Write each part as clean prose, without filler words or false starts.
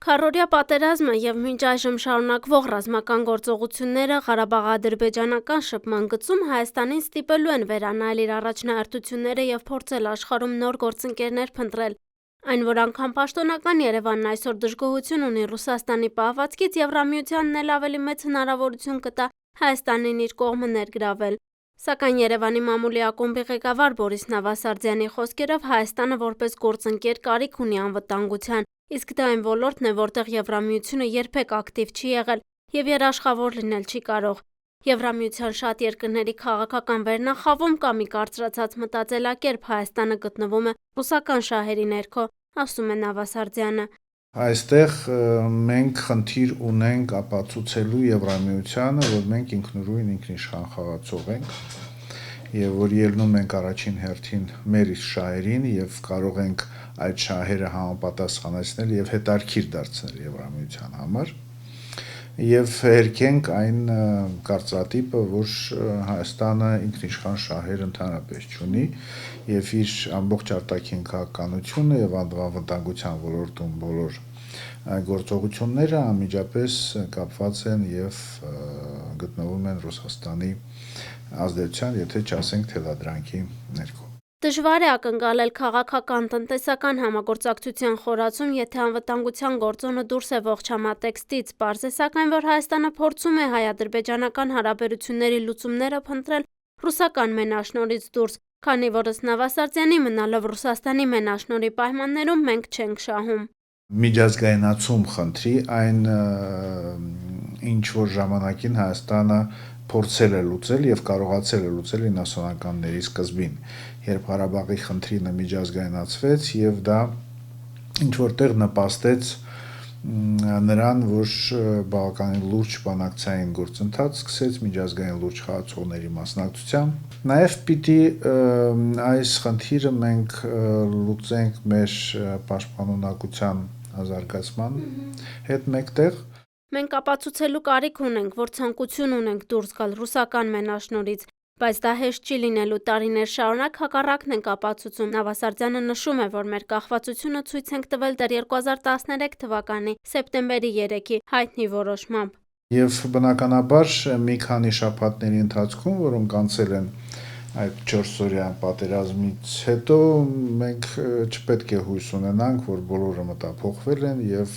Քառօրյա պատերազմը և մինչ այժմ շարունակվող ռազմական գործողությունները Ղարաբաղ-ադրբեջանական շփման գծում Հայաստանին ստիպելու են վերանայել իր առաջնահերթությունները և փորձել աշխարհում նոր գործընկերներ փնտրել։ Այն, որ անգամ պաշտոնական Երևանն այսօր դժգոհություն ունի Ռուսաստանի պահվածքից, Եվրամիությանն էլ ավելի մեծ հնարավորություն կտա Հայաստանին իր կողմը ներգրավել։ Սակայն Երևանի մամուլի ակումբի ղեկավար Բորիս Նավասարդյանի խոսքերով Հայաստանը որպես գործընկեր կարիք ունի անվտանգության, իսկ դա այն ոլորտն է, որտեղ Եվրամիությունը երբեք ակտիվ չի եղել և երաշխավոր լինել չի կարող։ Եվրամիության շատ երկրների քաղաքական վերնախավում կա մի կարծրացած մտածելակերպ՝ Հայաստանը գտնվում է ռուսական շահերի ներքո, ասում է Նավասարդյանը։ Այստեղ մենք խնդիր ունենք ապացուցելու Եվրամիությանը, որ մենք ինքնուրույն ինքնիշխան խաղացող ենք և որ ելնում ենք առաջին հերթին մեր շահերին և կարող ենք այդ շահերը համապատասխանեցնել և հետարքիր դարձնել Եվրամիության համար և հերքենք այն կարծրատիպը, որ Հայաստանը ինքնիշխան շահեր ընդհանրապես չունի և իր ամբողջ արտաքին քաղաքականությունը և անվտանգության ոլորտում բոլոր գործողությունները անմիջապես կապված են և գտնվում են Ռուսաստանի ազդեցության, եթե չասենք թելադրանքի ներքո։ Դժվար է ակնկալել քաղաքական, տնտեսական համագործակցության խորացում, եթե անվտանգության գործոնը դուրս է ողջ համատեքստից, պարզ է սակայն, որ Հայաստանը փորձում է հայ-ադրբեջանական հարաբերությունների լուծումները փնտրել ռուսական մենաշնորհից դուրս, քանի որ ըստ Նավասարդյանի մնալով Ռուսաստանի մենաշնորհի պայմաններում մենք չենք շահում։ Միջազգայնացում խնդրի այն, ինչ որ ժամանակին Հայաստանը փորձել է լուծել և կարողացել է լուծել 90-ականների սկզբին, երբ Ղարաբաղի խնդիրը միջազգայնացվեց և դա ինչ-որտեղ նպաստեց նրան, որ բավականին լուրջ բանակցային գործընթաց սկսեց միջազգային լուրջ խաղացողների մասնակցությամբ։ Նաև պիտի այս խնդիրը մենք լուծենք մեր պաշտպանունակության զարգացման հետ մեկտեղ։ Մենք ապացուցելու կարիք ունենք, որ ցանկություն ունենք դուրս գալ ռուսական մենաշնորհից, բայց դա հեշտ չի լինելու, տարիներ շարունակ հակառակն ենք ապացուցում։ Նավասարդյանը նշում է, որ մեր կախվածությունը ցույց ենք տվել դեռ 2013 թվականի սեպտեմբերի 3-ի հայտնի որոշմամբ։ Եվ բնականաբար մի քանի շաբաթների ընթացքում, որոնք անցել են այդ 4-օրյա պատերազմից հետո, մենք չպետք է հույս ունենանք, որ բոլորը մտափոխվել են և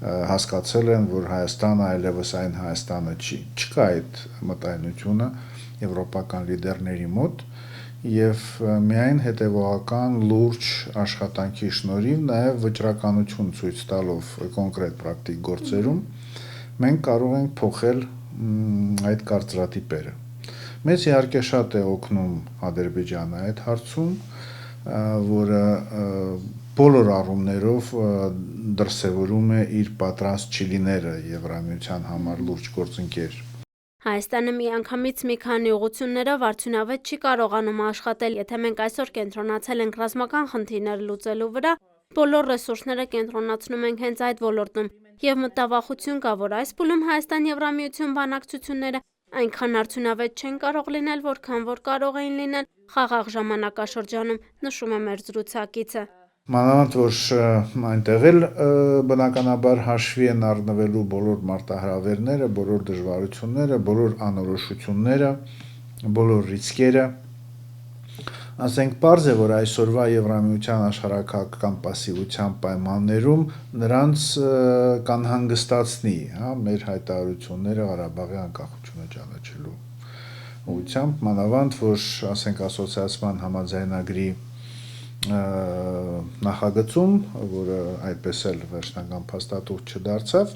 հասկացել են, որ Հայաստանը այլևս այն Հայաստանը չի։ Չկա այդ մտայնությունը եվրոպական լիդերների մոտ և միայն հետևողական լուրջ աշխատանքի շնորհիվ, նաև վճռականություն ցույց տալով կոնկրետ պրակտիկ գործերում, մենք կարող ենք փոխել այդ կարծրատիպերը։ Մեզ իհարկե շատ է օգնում Ադրբեջանը այդ հարցում, որը բոլոր առումներով դրսևորում է իր պատրաստ չլինելը Եվրամիության համար լուրջ գործընկեր։ Հայաստանը միանգամից մի քանի ուղղություններով արդյունավետ չի կարողանում աշխատել, եթե մենք այսօր կենտրոնացել ենք ռազմական խնդիրներ լուծելու վրա, բոլոր ռեսուրսները կենտրոնացնում ենք հենց այդ ոլորտում և մտավախություն կա, որ այս փուլում Հայաստան-Եվրամիություն բանակցությունները այնքան արդյունավետ չեն կարող լինել, որքան որ կարող էին լինել խաղաղ ժամանակաշրջանում, նշում է մեր զրուցակիցը։ Մանավանդ որ այնտեղ էլ բնականաբար հաշվի են առնվելու բոլոր մարտահրավերները, բոլոր դժվարությունները, բոլոր անորոշությունները, բոլոր ռիսկերը։ Ասենք պարզ է, որ այսօրվա Եվրամիության աշխարհաքաղաքական պասիվության պայմաններում նրանց կանհանգստացնի մեր հայտարարությունները Ղարաբաղի անկախությունը ճանաչելու ուղղությամբ, մանավանդ որ ասենք ասոցիացիան համաձայնագրի նախագծում, որը այդպես էլ վերջնական փաստաթուղթ չդարձավ,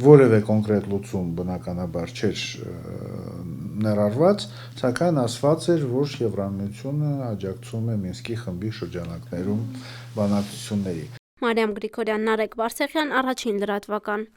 որևէ կոնկրետ լուծում բնականաբար չէր ներառված, սակայն ասված էր, որ Եվրամիությունը աջակցում է Մինսկի խմբի շրջանակներում բանակցությունների։ Մարիամ Գրիգորյան, Նարեկ Բարսեղյան, Առաջին լրատվական։